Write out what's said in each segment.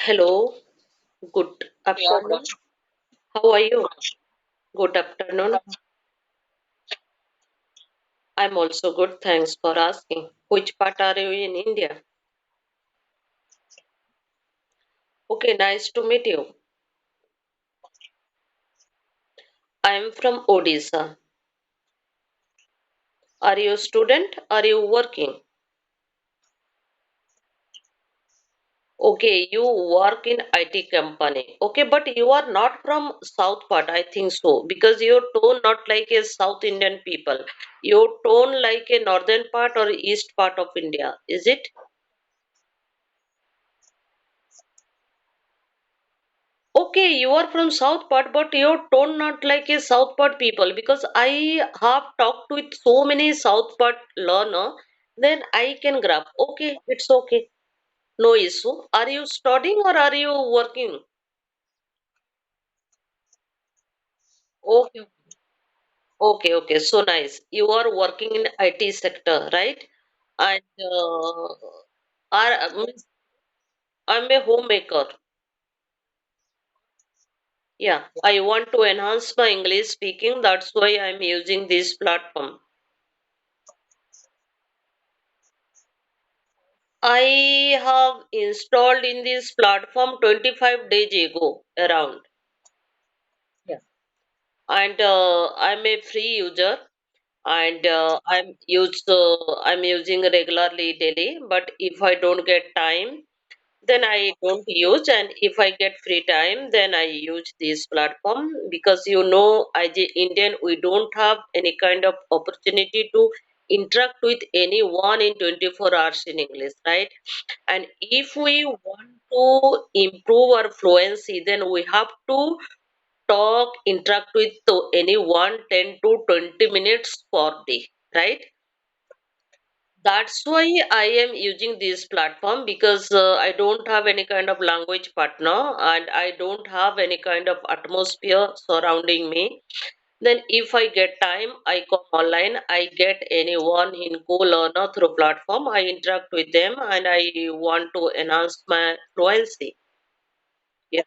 Hello, good afternoon. How are you? Good afternoon. I'm also good. Thanks for asking. Which part are you in India? Okay, nice to meet you. I'm from Odisha. Are you a student? Are you working? Okay, you work in IT company. Okay, but you are not from South part, I think so, because your tone not like a South Indian people. Your tone like a northern part or east part of India. Is it? Okay, you are from South part, but your tone not like a South part people because I have talked with so many South part learner, then I can grab. Okay, it's okay, no issue. Are you studying or are you working? Okay, okay. So nice. You are working in IT sector, right? And means I'm a homemaker. Yeah, I want to enhance my English speaking. That's why I'm using this platform. I have installed in this platform 25 days ago around. Yeah. And I'm a free user and I'm using regularly daily. But if I don't get time, then I don't use. And if I get free time, then I use this platform because as a Indian, we don't have any kind of opportunity to interact with anyone in 24 hours in English, right? And if we want to improve our fluency, then we have to talk, interact with anyone 10 to 20 minutes per day, right? That's why I am using this platform because I don't have any kind of language partner and I don't have any kind of atmosphere surrounding me. Then, if I get time, I come online. I get anyone in co-learner through platform. I interact with them and I want to enhance my fluency. Yeah.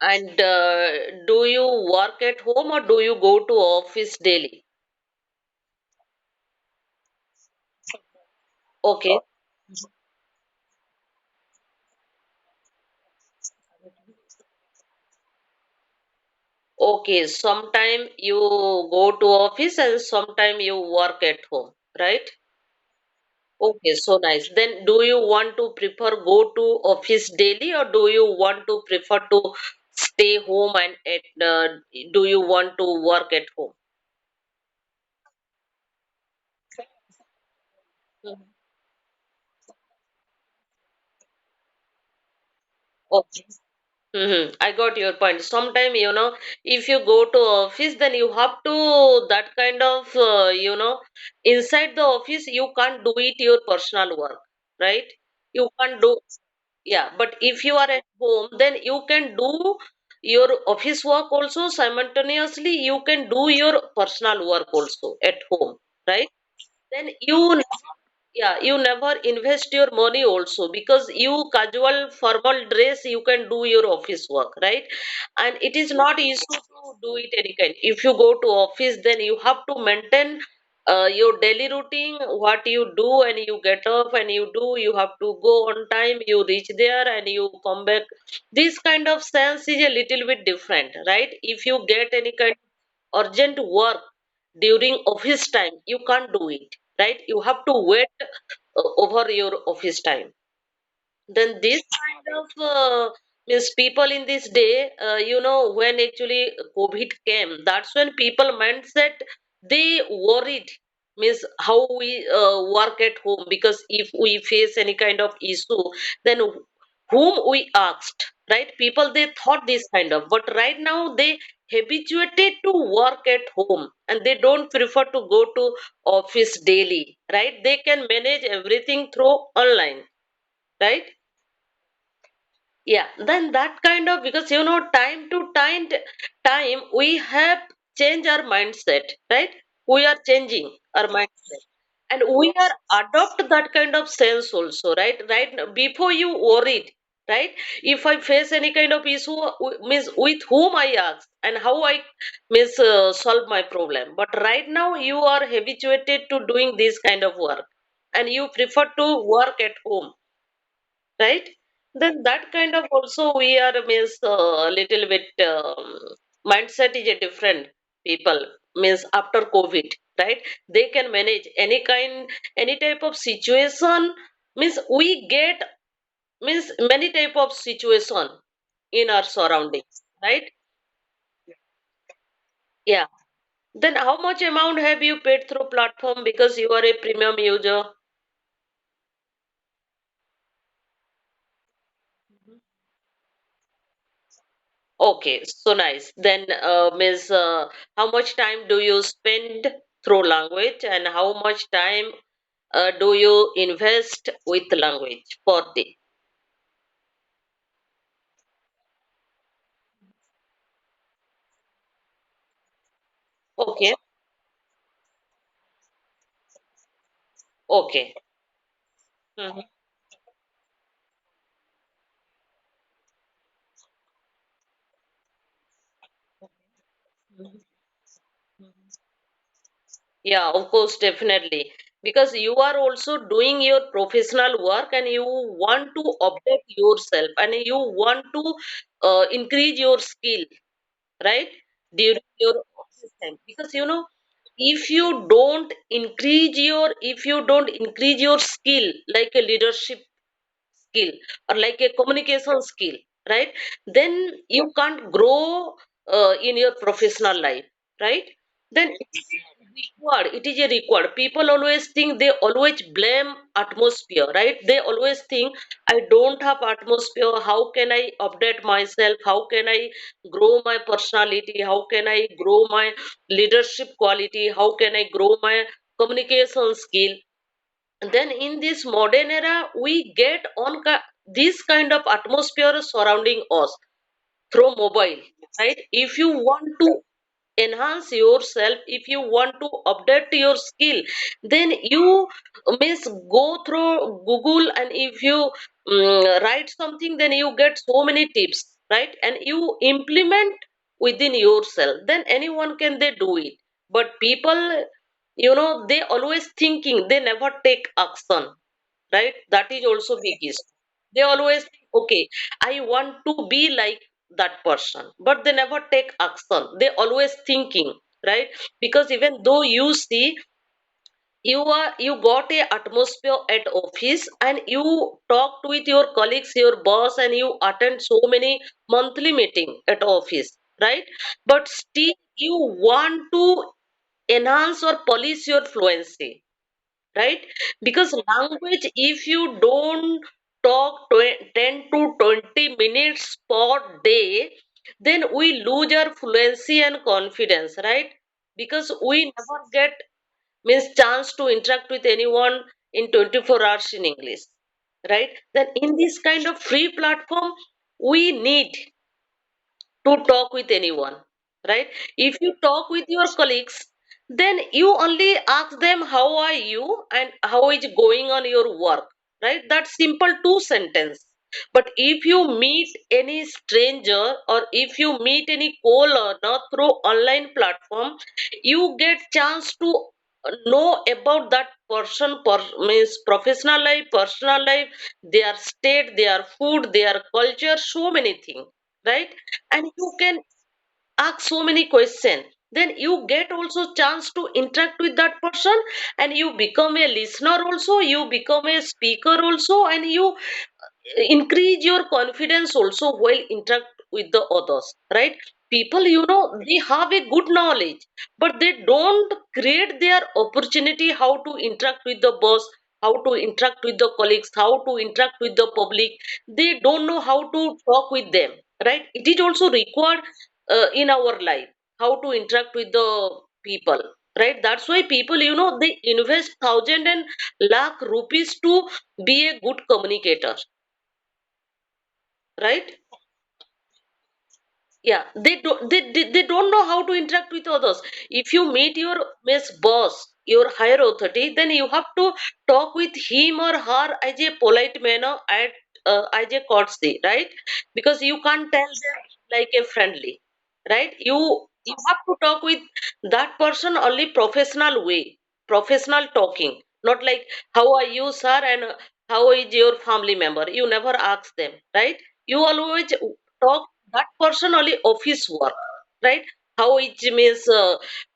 And do you work at home or do you go to office daily? Okay. Okay. Sometime you go to office and sometime you work at home, right? Okay, so nice. Then do you want to prefer go to office daily or do you want to prefer to stay home and do you want to work at home? Mhm. Okay. I got your point. Sometime, if you go to office, then you have to that kind of, inside the office, you can't do it your personal work, right? You can't do. Yeah, but if you are at home, then you can do your office work also simultaneously. You can do your personal work also at home, right? Then you never invest your money also because you casual formal dress you can do your office work, right? And it is not easy to do it any kind. If you go to office, then you have to maintain your daily routine, what you do and you get up and you have to go on time, you reach there and you come back. This kind of sense is a little bit different, right? If you get any kind of urgent work during office time, you can't do it, right? You have to wait over your office time. Then this kind of means people in this day, when actually COVID came, that's when people mindset they worried, means how we work at home, because if we face any kind of issue, then whom we asked, right? People they thought this kind of, but right now they habituated to work at home and they don't prefer to go to office daily, right? They can manage everything through online, right? Yeah, then that kind of, because time to time we have changed our mindset, right? We are changing our mindset. and we are adopt that kind of sense also, right now, before you worried, right? If I face any kind of issue, means with whom I ask and how I means solve my problem. But right now you are habituated to doing this kind of work, and you prefer to work at home, right? Then that kind of also we are means a little bit mindset is a different people, means after COVID, right? They can manage any kind, any type of situation, means we get, means many type of situation in our surroundings, right? Yeah. Then how much amount have you paid through platform because you are a premium user? Okay, so nice. Then, Miss, how much time do you spend through language, and how much time do you invest with language per day? Okay, okay. Mhm. Yeah, of course, definitely. Because you are also doing your professional work and you want to update yourself and you want to increase your skill, right? During your office time. Because if you don't increase your skill, like a leadership skill or like a communication skill, right? Then you can't grow in your professional life, right? Then it is a required. People always think, they always blame atmosphere, right? They always think, I don't have atmosphere, how can I update myself, how can I grow my personality, how can I grow my leadership quality, how can I grow my communication skill. Then in this modern era we get on this kind of atmosphere surrounding us through mobile, right? If you want to enhance yourself, if you want to update your skill, then you means go through Google, and if you write something, then you get so many tips, right? And you implement within yourself, then anyone can they do it. But people, they always thinking, they never take action, right? That is also big issue. They always think, okay, I want to be like that person, but they never take action. They always thinking, right? Because even though you see, you got a atmosphere at office and you talked with your colleagues, your boss, and you attend so many monthly meeting at office, right? But still you want to enhance or polish your fluency, right? Because language, if you don't talk 10 to 20 minutes per day, then we lose our fluency and confidence, right? Because we never get means chance to interact with anyone in 24 hours in English, right? Then in this kind of free platform, we need to talk with anyone, right? If you talk with your colleagues, then you only ask them how are you and how is going on your work, right? That's simple two sentence. But if you meet any stranger or if you meet any caller now through online platform, you get chance to know about that person, means professional life, personal life, their state, their food, their culture, so many things, right? And you can ask so many questions, then you get also chance to interact with that person, and you become a listener also, you become a speaker also, and you increase your confidence also while interact with the others, right? People, they have a good knowledge, but they don't create their opportunity how to interact with the boss, how to interact with the colleagues, how to interact with the public. They don't know how to talk with them, right? It is also required in our life, how to interact with the people, right? That's why people, they invest thousand and lakh rupees to be a good communicator, right? Yeah, they don't know how to interact with others. If you meet your miss boss, your higher authority, then you have to talk with him or her as a polite manner, at as a courtesy, right? Because you can't tell them like a friendly, right? You have to talk with that person only professional way, professional talking, not like how are you, sir, and how is your family member. You never ask them, right? You always talk that person only office work, right? How it means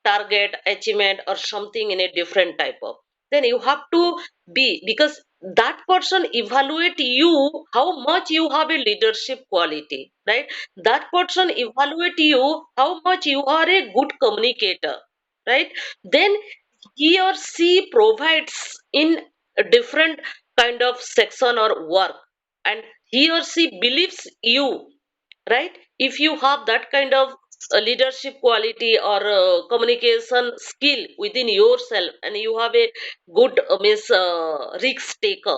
target achievement or something in a different type of, then you have to be, because that person evaluate you how much you have a leadership quality, right? That person evaluate you how much you are a good communicator, right? Then he or she provides in a different kind of section or work, and he or she believes you, right? If you have that kind of leadership quality or communication skill within yourself, and you have a good means risk taker,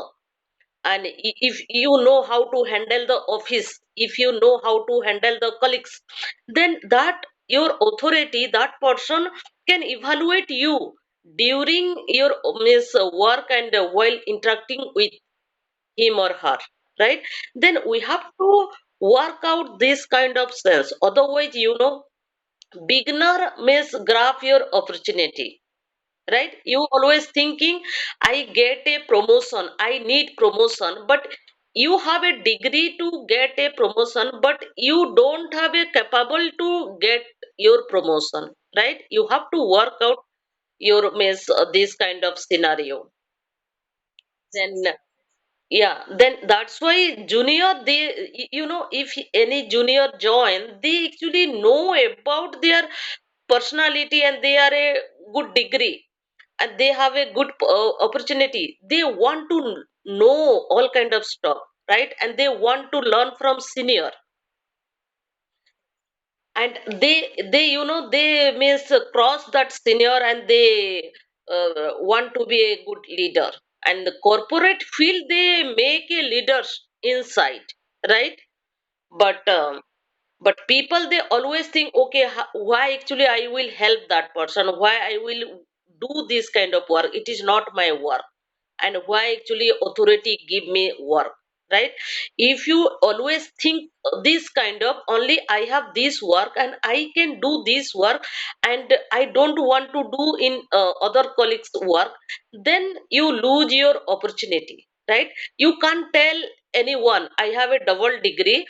and if you know how to handle the office, if you know how to handle the colleagues, then that your authority, that person can evaluate you during your means work, and while interacting with him or her, right? Then we have to work out this kind of sense. Otherwise, beginner miss grab your opportunity, right? You always thinking, I get a promotion, I need promotion, but you have a degree to get a promotion, but you don't have a capable to get your promotion, right? You have to work out your miss this kind of scenario. Then yeah, then that's why junior, they, if any junior join, they actually know about their personality, and they are a good degree, and they have a good opportunity, they want to know all kind of stuff, right? And they want to learn from senior, and they means cross that senior, and they want to be a good leader, and the corporate field they make a leaders inside, right? But um, but people, they always think, okay, why actually I will help that person, why I will do this kind of work, it is not my work, and why actually authority give me work, right? If you always think this kind of, only I have this work and I can do this work, and I don't want to do in other colleagues work, then you lose your opportunity, right? You can't tell anyone I have a double degree,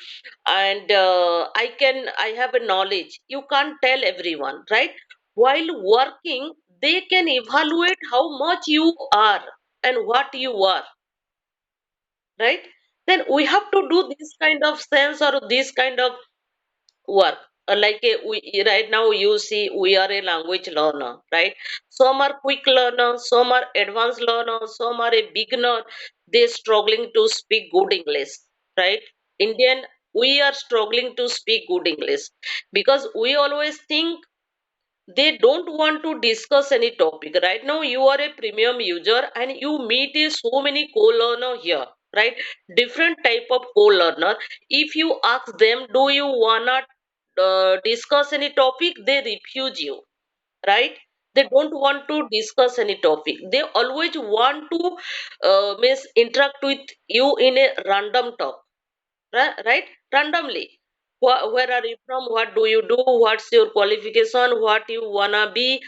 and I have a knowledge, you can't tell everyone, right? While working, they can evaluate how much you are and what you are, right? Then we have to do this kind of sense or this kind of work. Right now you see we are a language learner, right? Some are quick learners, some are advanced learners, some are a beginner, they struggling to speak good English, right? Indian, we are struggling to speak good English, because we always think they don't want to discuss any topic. Right now you are a premium user and you meet so many co-learner here, right? Different type of co-learner. If you ask them, do you wanna discuss any topic, they refuse you, right? They don't want to discuss any topic, they always want to interact with you in a random talk, right? Randomly. Where are you from, what do you do, what's your qualification, what you wanna be,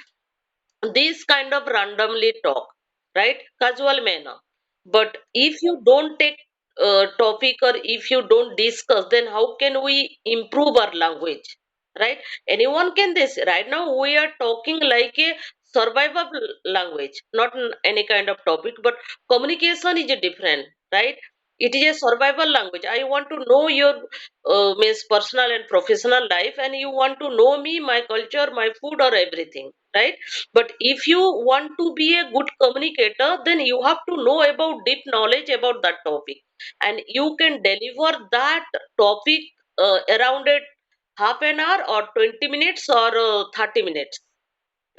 this kind of randomly talk, right? Casual manner. But if you don't take topic, or if you don't discuss, then how can we improve our language, right? Anyone can this. Right now we are talking like a survival language, not any kind of topic, but communication is a different, right? It is a survival language. I want to know your means personal and professional life, and you want to know me, my culture, my food, or everything, right? But if you want to be a good communicator, then you have to know about deep knowledge about that topic, and you can deliver that topic around it half an hour or 20 minutes or 30 minutes,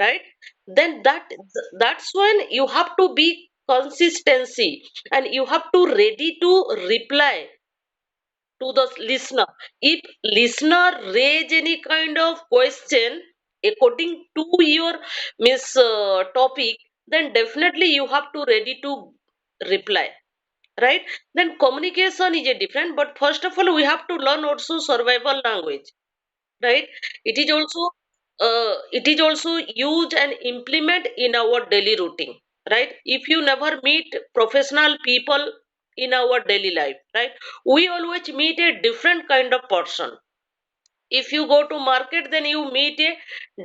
right? Then that's when you have to be consistency, and you have to ready to reply to the listener. If listener raise any kind of question according to your topic, then definitely you have to ready to reply, right? Then communication is a different, but first of all we have to learn also survival language, right? It is also used and implement in our daily routine, right? If you never meet professional people in our daily life, right, we always meet a different kind of person. If you go to market, then you meet a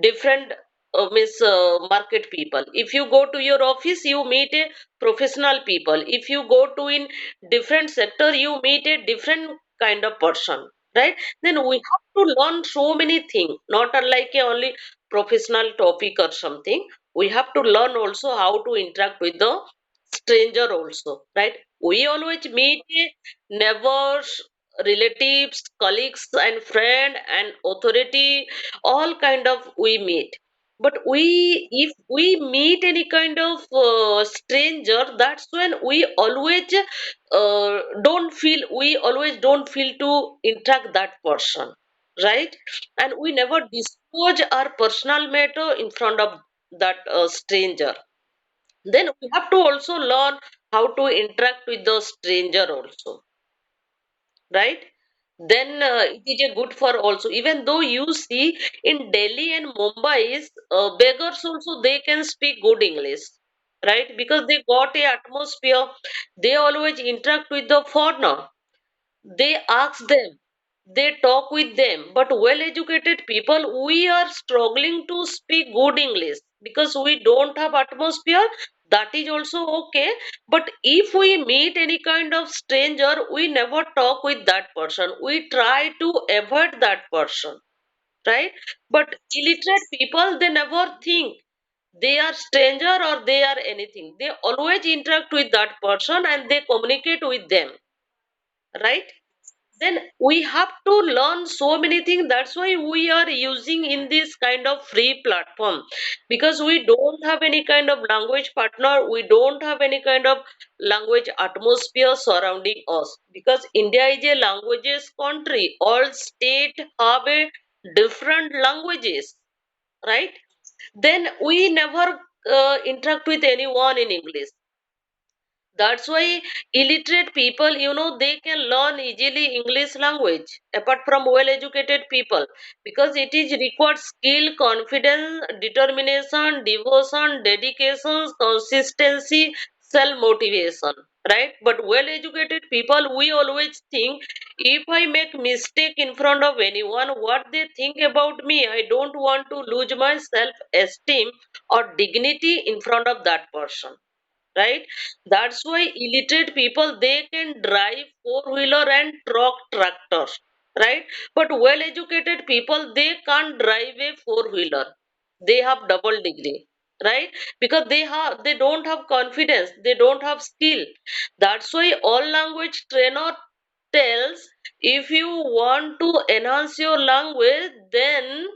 different market people. If you go to your office, you meet a professional people. If you go to in different sector, you meet a different kind of person, right? Then we have to learn so many things, not unlike a only professional topic or something. We have to learn also how to interact with the stranger also, right? We always meet neighbors, relatives, colleagues and friend and authority, all kind of we meet. But if we meet any kind of stranger, that's when we always don't feel to interact that person, right? And we never disclose our personal matter in front of that stranger. Then we have to also learn how to interact with the stranger also, right? Then it is a good for also, even though you see in Delhi and Mumbai, beggars also they can speak good English, right? Because they got a atmosphere, they always interact with the foreigner, they ask them, they talk with them. But well educated people, we are struggling to speak good English because we don't have atmosphere. That is also okay. But if we meet any kind of stranger, we never talk with that person, we try to avoid that person, right? But illiterate people, they never think they are stranger or they are anything, they always interact with that person and they communicate with them, right? Then we have to learn so many things. That's why we are using in this kind of free platform, because we don't have any kind of language partner, we don't have any kind of language atmosphere surrounding us, because India is a languages country, all state have a different languages, right? Then we never interact with anyone in English. That's why illiterate people, they can learn easily English language apart from well educated people, because it is required skill, confidence, determination, devotion, dedication, consistency, self motivation, right? But well educated people, we always think, if I make mistake in front of anyone, what they think about me, I don't want to lose my self esteem or dignity in front of that person, right? That's why illiterate people, they can drive four-wheeler and truck tractors, right? But well-educated people, they can't drive a four-wheeler. They have double degree, right? Because they don't have confidence, they don't have skill. That's why all language trainer tells, if you want to enhance your language, then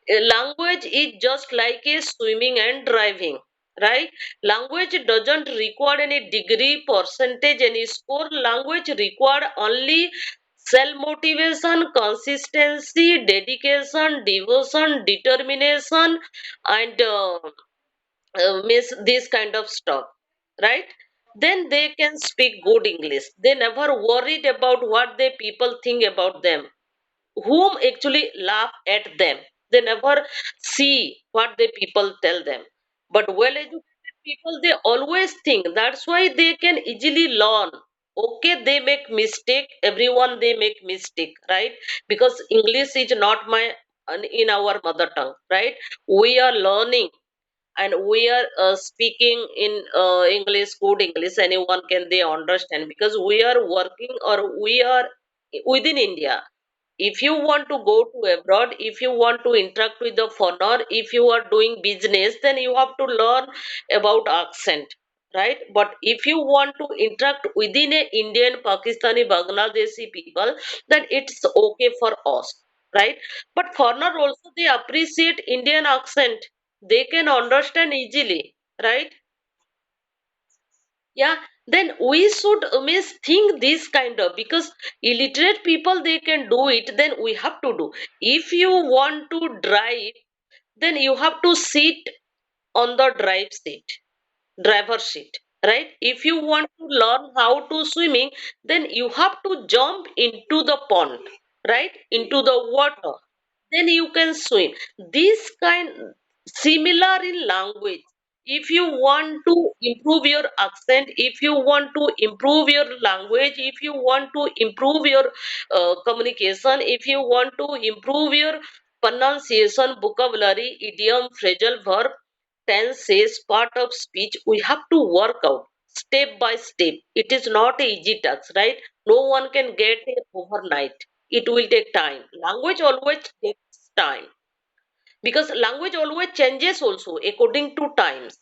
a language is just like a swimming and driving, right? Language doesn't require any degree, percentage, any score. Language require only self motivation, consistency, dedication, devotion, determination, and miss this kind of stuff, right? Then they can speak good English, they never worried about what the people think about them, whom actually laugh at them. They never see what the people tell them. But well educated people, they always think. That's why they can easily learn. Okay, they make mistake. Everyone they make mistake, right? Because English is not my in our mother tongue, right? We are learning and we are speaking in English, good English. Anyone can they understand, because we are working or we are within India. If you want to go to abroad, if you want to interact with the foreigner, if you are doing business, then you have to learn about accent, right? But if you want to interact within a Indian, Pakistani, Bangladeshi people, then it's okay for us, right? But foreigner also, they appreciate Indian accent, they can understand easily, right? Yeah, then we should means think this kind of, because illiterate people they can do it, then we have to do. If you want to drive, then you have to sit on the drive seat, driver seat, right? If you want to learn how to swimming, then you have to jump into the pond, right, into the water, then you can swim. This kind, similar in language. If you want to improve your accent, if you want to improve your language, if you want to improve your communication, if you want to improve your pronunciation, vocabulary, idiom, phrasal verb, tense is part of speech, we have to work out step by step. It is not a easy task, right? No one can get it overnight. It will take time. Language always takes time, because language always changes also according to times.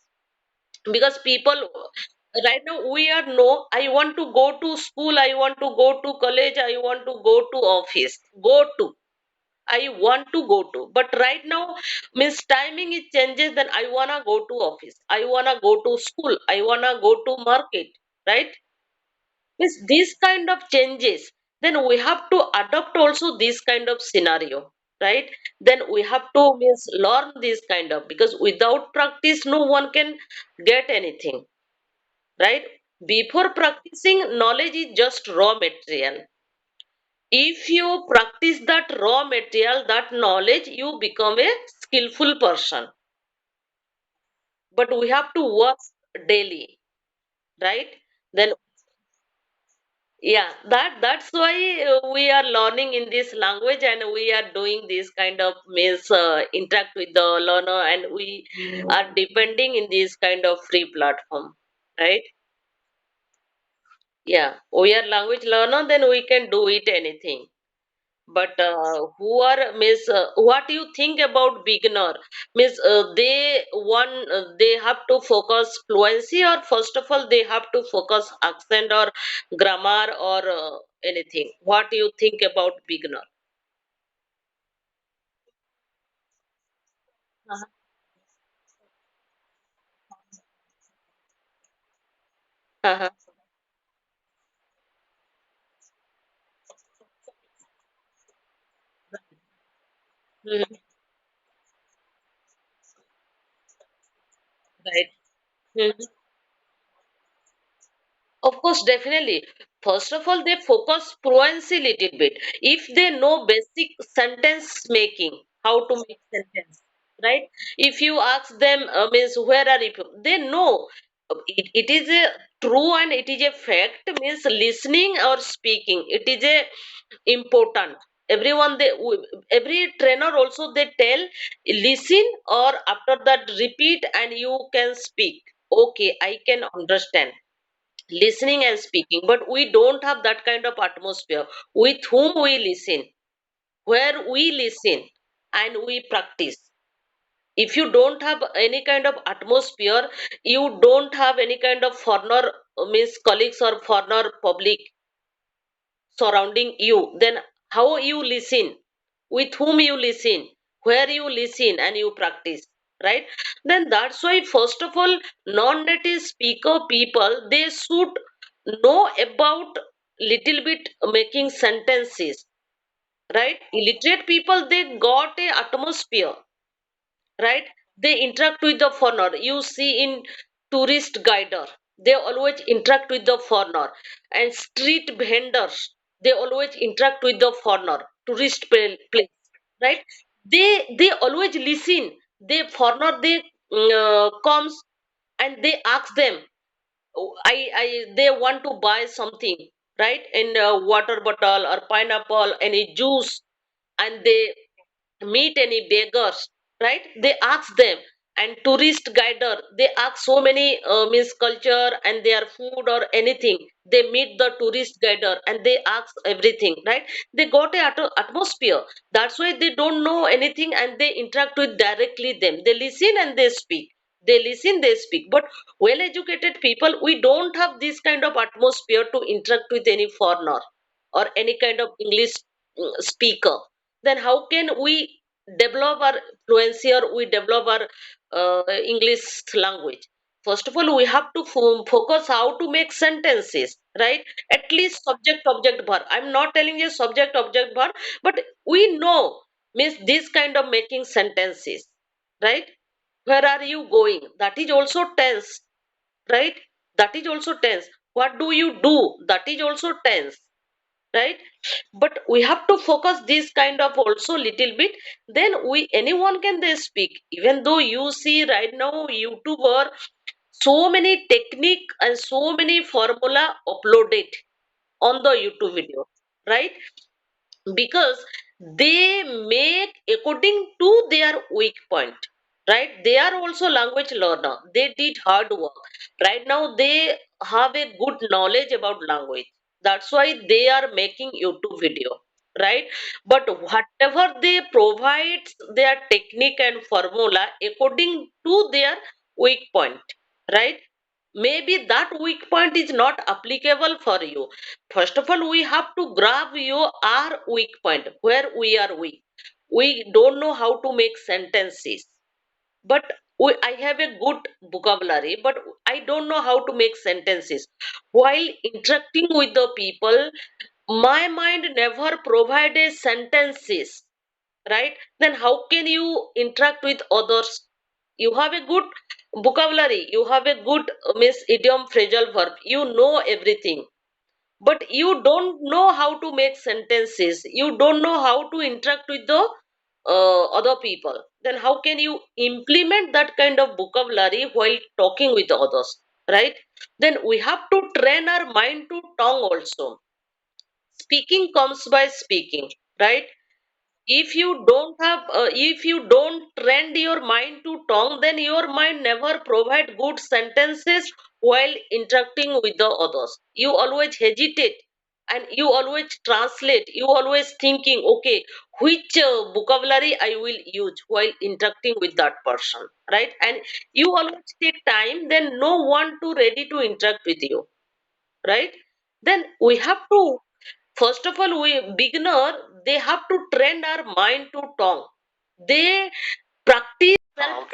Because people right now, we are no, I want to go to school, I want to go to college, I want to go to office, go to, I want to go to. But right now, means timing it changes, then I wanna go to office, I wanna go to school, I wanna go to market, right? Means these kind of changes, then we have to adopt also this kind of scenario, right? Then we have to means learn this kind of, because without practice no one can get anything, right? Before practicing, knowledge is just raw material. If you practice that raw material, that knowledge, you become a skillful person. But we have to work daily, right? Then yeah, that's why we are learning in this language, and we are doing this kind of means interact with the learner, and we are depending in this kind of free platform, right? Yeah, we are language learner, then we can do it anything. But who are means what you think about beginner, means they have to focus fluency, or first of all they have to focus accent or grammar or anything. What do you think about beginner? Uh-huh. Uh-huh. Mhm. Right. Mhm. Of course, definitely. First of all, they focus fluency little bit. If they know basic sentence making, how to make sentence, right? If you ask them, means where are you? They know. It is a true and it is a fact. Means listening or speaking. It is a important. Everyone, every trainer also they tell, listen or after that repeat and you can speak. Okay, I can understand, listening and speaking. But we don't have that kind of atmosphere. With whom we listen, where we listen, and we practice. If you don't have any kind of atmosphere, you don't have any kind of foreigner, means colleagues or foreigner public surrounding you, then how you listen, with whom you listen, where you listen and you practice, right? Then that's why first of all, non-native speaker people, they should know about little bit making sentences, right? Illiterate people, they got a atmosphere, right? They interact with the foreigner. You see in tourist guider, they always interact with the foreigner. And street vendors, they always interact with the foreigner, tourist place, right? They always listen. They foreigner, they comes and they ask them, I they want to buy something, right? In a water bottle or pineapple, any juice, and they meet any beggars, right? They ask them. And tourist guider, they ask so many means culture and their food or anything. They meet the tourist guider and they ask everything, right? They got a atmosphere. That's why they don't know anything and they interact with directly them. They listen and they speak. They listen, they speak. But well educated people, we don't have this kind of atmosphere to interact with any foreigner or any kind of English speaker. Then how can we develop our fluency, or we develop our English language? First of all, we have to focus how to make sentences, right? At least subject object verb. I'm not telling you subject object verb, but we know, means this kind of making sentences, right? Where are you going, that is also tense, right? That is also tense. What do you do? That is also tense, right? But we have to focus this kind of also little bit. Then we anyone can they speak. Even though you see right now YouTuber, so many technique and so many formula uploaded on the YouTube video, right? Because they make according to their weak point, right? They are also language learner, they did hard work. Right now they have a good knowledge about language, that's why they are making YouTube video, right? But whatever they provide their technique and formula according to their weak point, right? Maybe that weak point is not applicable for you. First of all, we have to grab your our weak point, where we are weak. We don't know how to make sentences, but I have a good vocabulary, but I don't know how to make sentences. While interacting with the people, my mind never provided sentences, right? Then how can you interact with others? You have a good vocabulary, you have a good miss idiom phrasal verb, you know everything, but you don't know how to make sentences, you don't know how to interact with the other people. Then how can you implement that kind of vocabulary while talking with others, right? Then we have to train our mind to tongue also. Speaking comes by speaking, right? If you don't train your mind to tongue, then your mind never provide good sentences while interacting with the others. You always hesitate, and you always translate, you always thinking, okay, which vocabulary I will use while interacting with that person, right? And you always take time, then no one to ready to interact with you, right? Then we have to, first of all, we beginner, they have to train our mind to tongue. They practice self